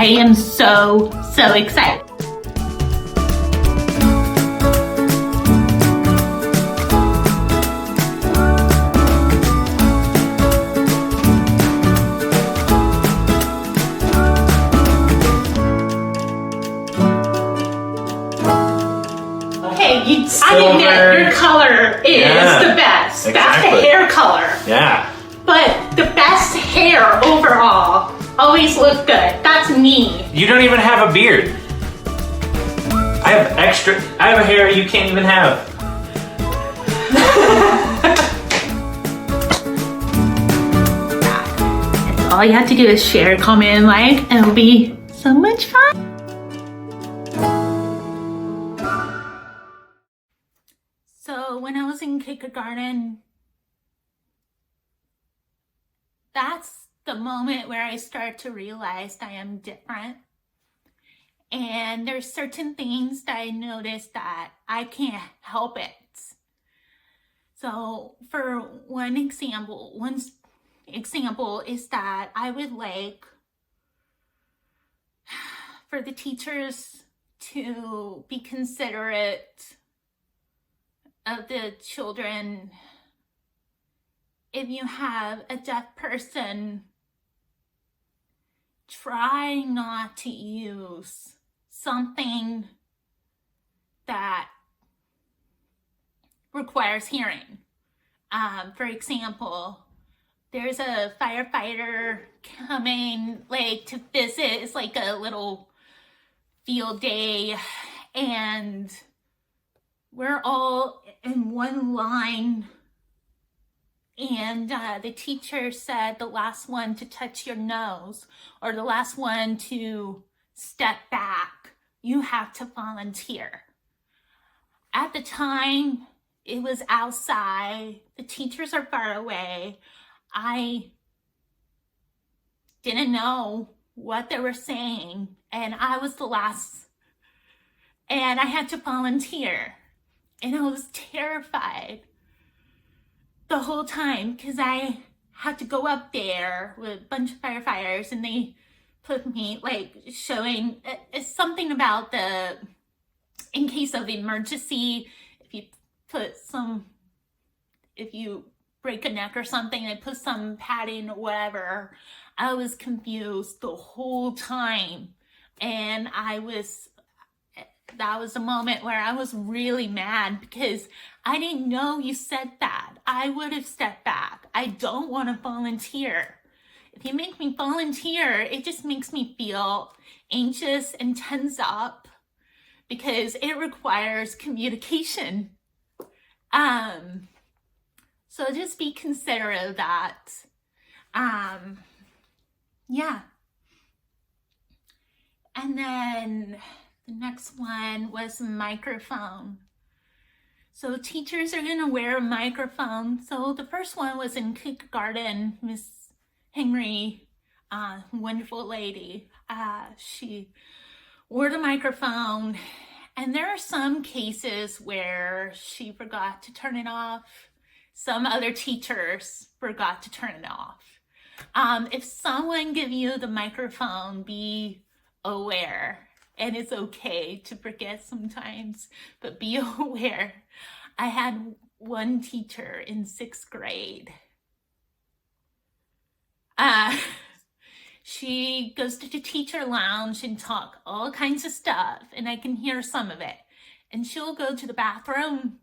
I am so excited. I admit your color is the best. Exactly. That's the hair color. Yeah. But the best hair overall always look good. That's me. You don't even have a beard. I have a hair you can't even have. All you have to do is share, comment, and like, and it'll be so much fun. So when I was in kindergarten, that's the moment where I start to realize I am different. And there's certain things that I noticed that I can't help it. So for one example is that I would like for the teachers to be considerate of the children. If you have a deaf person, try not to use something that requires hearing. For example, there's a firefighter coming to visit. It's like a little field day, and we're all in one line, and the teacher said the last one to touch your nose or the last one to step back, you have to volunteer. At the time, it was outside. The teachers are far away. I didn't know what they were saying, and I was the last, and I had to volunteer. And I was terrified the whole time because I had to go up there with a bunch of firefighters, and they put me showing it's something about in case of emergency, if you break a neck or something, they put some padding or whatever. I was confused the whole time, and that was a moment where I was really mad because I didn't know you said that. I would have stepped back. I don't want to volunteer. If you make me volunteer, it just makes me feel anxious and tense up because it requires communication. So just be considerate of that. Yeah. And then the next one was microphone. So teachers are gonna wear a microphone. So the first one was in kindergarten. Miss Henry, wonderful lady, she wore the microphone, and there are some cases where she forgot to turn it off. Some other teachers forgot to turn it off. If someone give you the microphone, be aware. And it's okay to forget sometimes, but be aware. I had one teacher in 6th grade. She goes to the teacher lounge and talk all kinds of stuff, and I can hear some of it. And she'll go to the bathroom.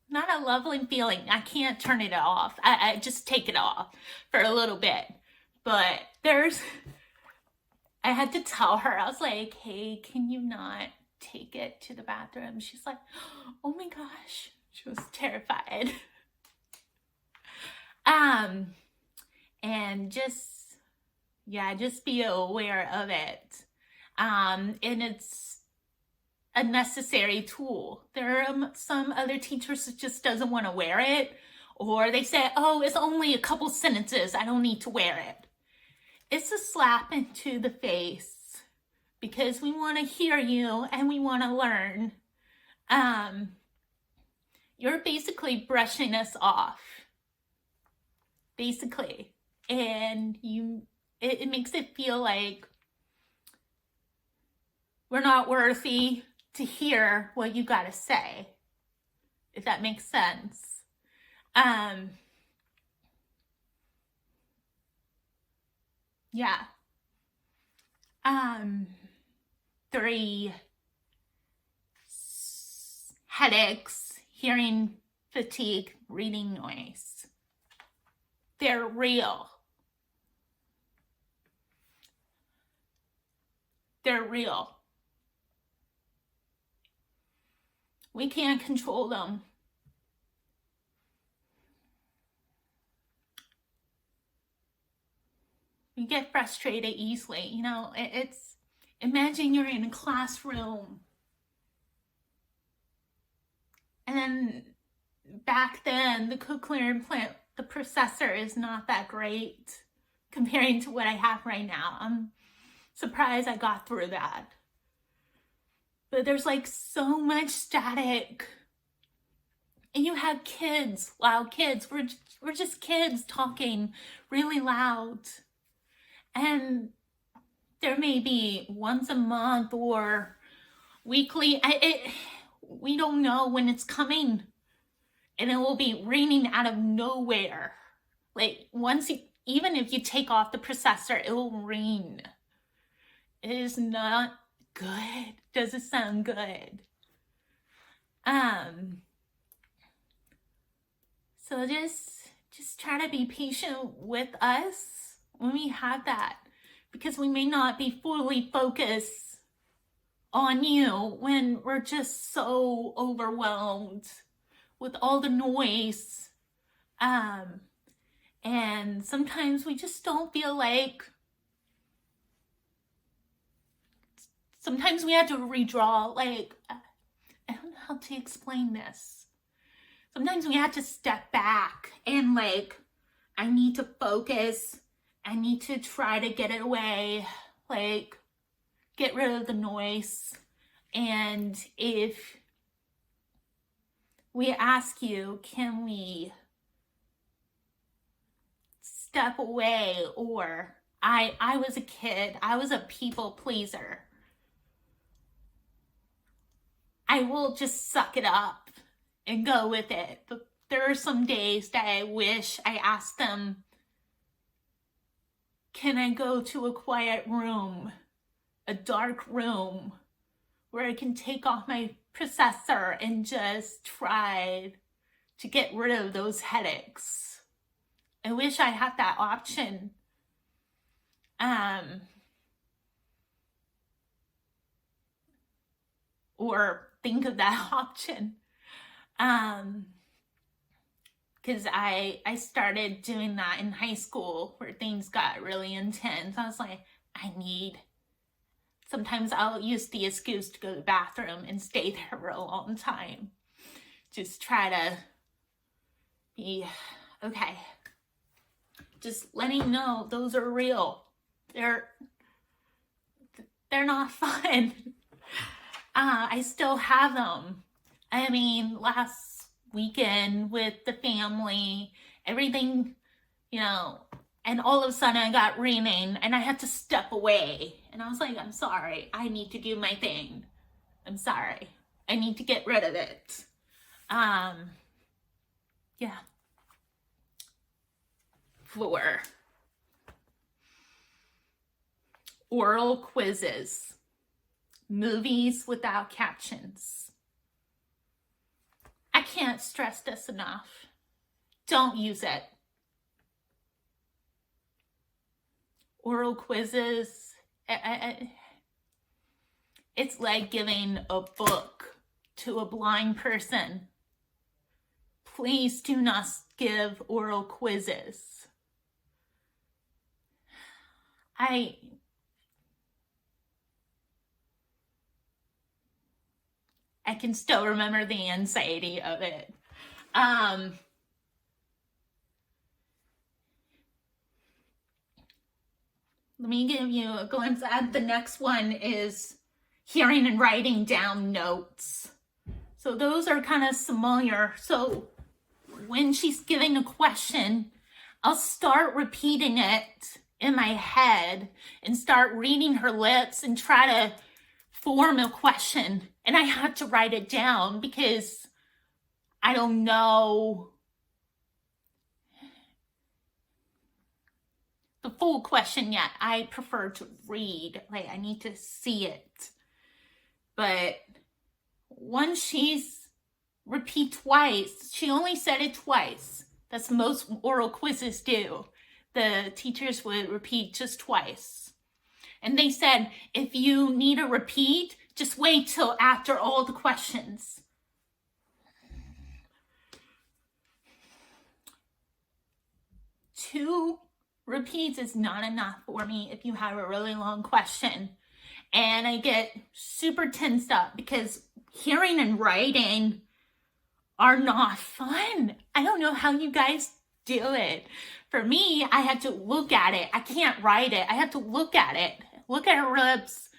Not a lovely feeling. I can't turn it off. I just take it off for a little bit. But I had to tell her, I was like, hey, can you not take it to the bathroom? She's like, oh my gosh. She was terrified. And just be aware of it. And it's a necessary tool. There are some other teachers that just doesn't want to wear it, or they say, oh, it's only a couple sentences, I don't need to wear it. It's a slap into the face because we want to hear you and we want to learn. You're basically brushing us off, basically, and you it makes it feel like we're not worthy to hear what you got to say, if that makes sense. Yeah. 3, headaches, hearing fatigue, reading noise. They're real. They're real. We can't control them. We get frustrated easily. You know, it's, imagine you're in a classroom. And then back then, the cochlear implant, the processor is not that great comparing to what I have right now. I'm surprised I got through that. But there's like so much static. And you have kids, loud kids. We're just kids talking really loud. And there may be once a month or weekly. We don't know when it's coming. And it will be raining out of nowhere. Like even if you take off the processor, it will rain. It is not good. Doesn't sound good. So just try to be patient with us when we have that, because we may not be fully focused on you when we're just so overwhelmed with all the noise. And sometimes we just don't feel like, sometimes we have to redraw, like, I don't know how to explain this. Sometimes we have to step back and like, I need to focus. I need to try to get it away, like get rid of the noise. And if we ask you, can we step away? Or I was a kid, I was a people pleaser. I will just suck it up and go with it. But there are some days that I wish I asked them, can I go to a quiet room, a dark room, where I can take off my processor and just try to get rid of those headaches? I wish I had that option. Or think of that option. Because I started doing that in high school where things got really intense. I was like, sometimes I'll use the excuse to go to the bathroom and stay there for a long time. Just try to be okay. Just letting you know those are real. They're not fun. I still have them. I mean, last weekend with the family, everything, you know, and all of a sudden I got raining and I had to step away. And I was like, I'm sorry. I need to do my thing. I'm sorry. I need to get rid of it. Yeah. 4, oral quizzes. Movies without captions. I can't stress this enough. Don't use it. Oral quizzes, it's like giving a book to a blind person. Please do not give oral quizzes. I can still remember the anxiety of it. Let me give you a glimpse at the next one is hearing and writing down notes. So those are kind of similar. So when she's giving a question, I'll start repeating it in my head and start reading her lips and try to form a question. And I had to write it down because I don't know the full question yet. I prefer to read, like I need to see it. But once she's repeat twice, she only said it twice. That's most oral quizzes do. The teachers would repeat just twice. And they said, if you need a repeat, just wait till after all the questions. Two repeats is not enough for me if you have a really long question. And I get super tensed up because hearing and writing are not fun. I don't know how you guys do it. For me, I had to look at it. I can't write it. I have to look at it, look at her lips,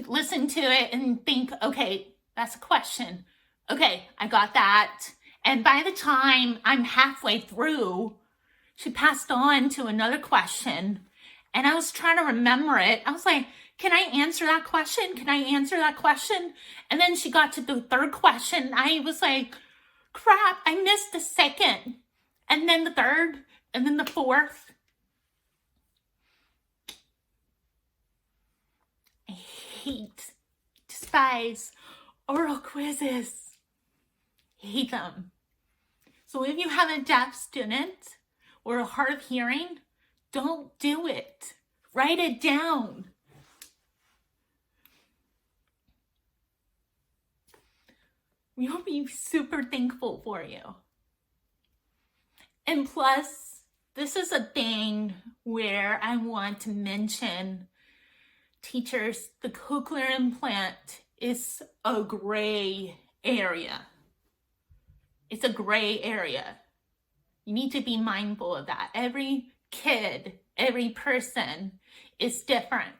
listen to it, and think, okay, that's a question. Okay, I got that. And by the time I'm halfway through, she passed on to another question. And I was trying to remember it. I was like, can I answer that question? Can I answer that question? And then she got to the third question. I was like, crap, I missed the second. And then the third, and then the fourth. I despise oral quizzes. Hate them. So if you have a deaf student or a hard of hearing, don't do it. Write it down. We'll be super thankful for you. And plus, this is a thing where I want to mention, teachers, the cochlear implant is a gray area. It's a gray area. You need to be mindful of that. Every kid, every person is different.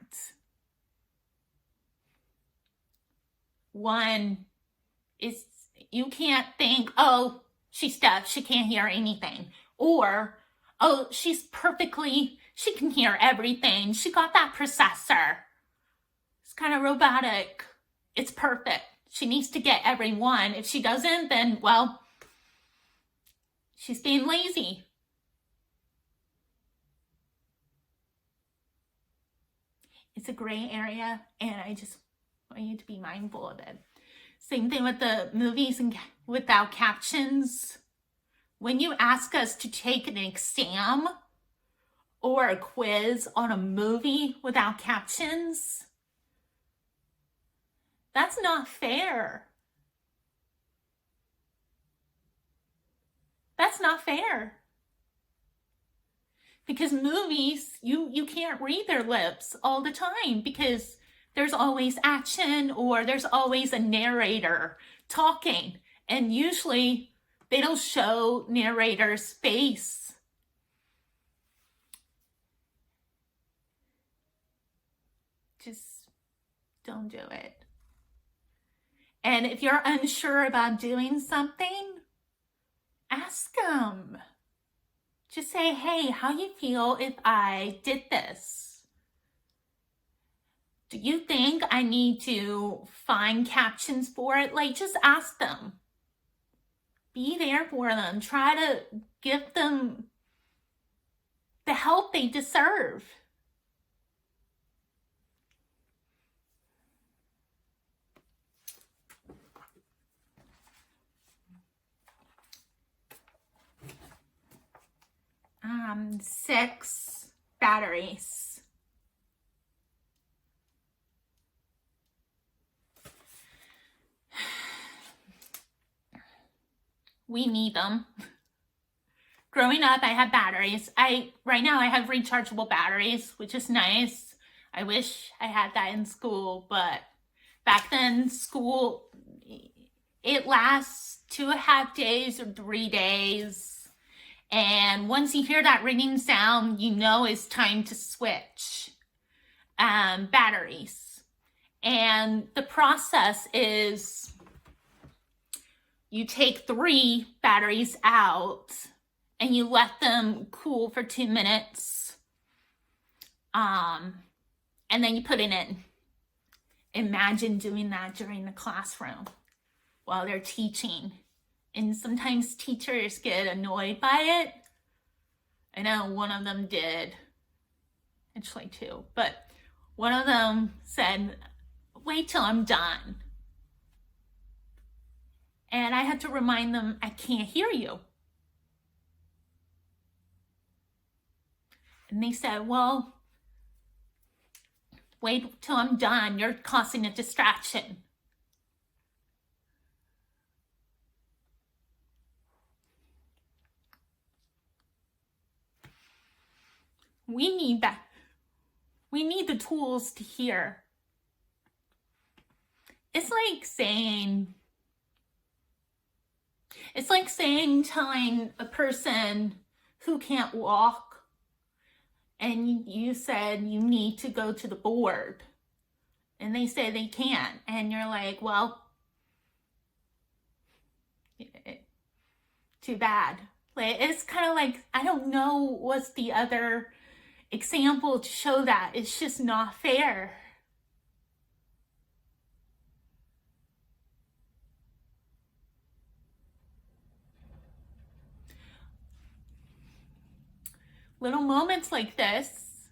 One is, you can't think, oh, she's deaf, she can't hear anything. Or, oh, she can hear everything. She got that processor. It's kind of robotic. It's perfect. She needs to get everyone. If she doesn't, then, well, she's being lazy. It's a gray area, and I just want you to be mindful of it. Same thing with the movies and without captions. When you ask us to take an exam or a quiz on a movie without captions, that's not fair. That's not fair. Because movies, you can't read their lips all the time because there's always action or there's always a narrator talking. And usually they don't show narrator's face. Just don't do it. And if you're unsure about doing something, ask them. Just say, hey, how you feel if I did this? Do you think I need to find captions for it? Like, just ask them. Be there for them. Try to give them the help they deserve. Six, batteries. We need them. Growing up, I had batteries. Right now I have rechargeable batteries, which is nice. I wish I had that in school, but back then school, it lasts 2.5 days or 3 days. And once you hear that ringing sound, you know it's time to switch batteries. And the process is you take 3 batteries out and you let them cool for 2 minutes. And then you put it in. Imagine doing that during the classroom while they're teaching. And sometimes teachers get annoyed by it. I know one of them did, actually two, but one of them said, wait till I'm done. And I had to remind them, I can't hear you. And they said, well, wait till I'm done. You're causing a distraction. We need that. We need the tools to hear. It's like telling a person who can't walk, and you said you need to go to the board, and they say they can't, and you're like, well, too bad. Like, it's kind of like, I don't know what's the other example to show that. It's just not fair. Little moments like this,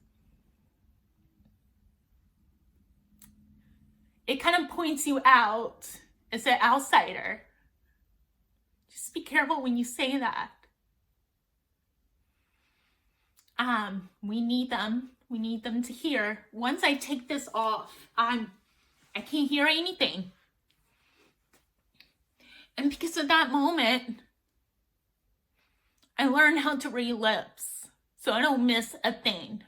it kind of points you out as an outsider. Just be careful when you say that. We need them. We need them to hear. Once I take this off, I can't hear anything. And because of that moment, I learned how to read lips, so I don't miss a thing.